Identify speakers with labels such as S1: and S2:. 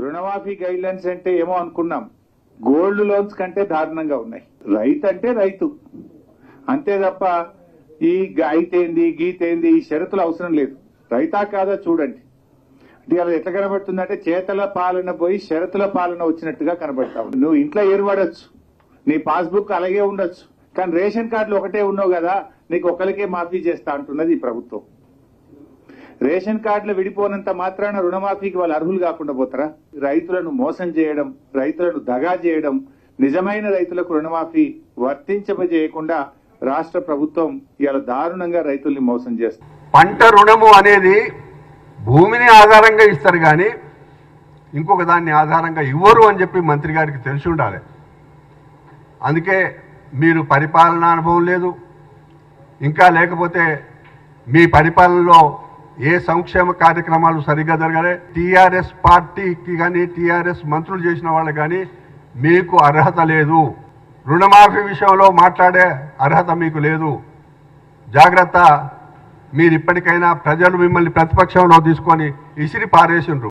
S1: రుణమాఫీ guide lines అంటే ఏమో అనుకున్నాం, గోల్డ్ లోన్స్ కంటే దారుణంగా ఉన్నాయి. రైతు అంటే రైతు అంతే తప్ప ఈ అయితేంది గీతేంది ఈ షరతులు అవసరం లేదు. రైతా కాదా చూడండి. అంటే అలా ఎట్లా కనబడుతుందంటే చేతల పాలన పోయి షరతుల పాలన వచ్చినట్టుగా కనబడతా ఉంది. నువ్వు ఇంట్లో ఏర్పడచ్చు, నీ పాస్బుక్ అలాగే ఉండొచ్చు, కానీ రేషన్ కార్డులు ఒకటే ఉన్నావు కదా, నీకు ఒకరికే మాఫీ చేస్తా అంటున్నది ఈ ప్రభుత్వం. రేషన్ కార్డులు విడిపోనంత మాత్రాన రుణమాఫీకి వాళ్ళు అర్హులు కాకుండా పోతారా? రైతులను మోసం చేయడం, రైతులను దగా చేయడం, నిజమైన రైతులకు రుణమాఫీ వర్తించజేయకుండా రాష్ట్ర ప్రభుత్వం ఇలా దారుణంగా రైతుల్ని మోసం చేస్తుంది.
S2: పంట రుణము అనేది భూమిని ఆధారంగా ఇస్తారు కానీ ఇంకొక దాన్ని ఆధారంగా ఇవ్వరు అని చెప్పి మంత్రి గారికి తెలిసి ఉండాలి. అందుకే మీరు పరిపాలనా అనుభవం లేదు, ఇంకా లేకపోతే మీ పరిపాలనలో ఏ సంక్షేమ కార్యక్రమాలు సరిగ్గా జరగలే. టీఆర్ఎస్ పార్టీకి కానీ టీఆర్ఎస్ మంత్రులు చేసిన వాళ్ళకి కానీ మీకు అర్హత లేదు. రుణమాఫీ విషయంలో మాట్లాడే అర్హత మీకు లేదు. జాగ్రత్త. మీరు ఇప్పటికైనా ప్రజలు మిమ్మల్ని ప్రతిపక్షంలో తీసుకొని ఇసిరి పారేసిండ్రు.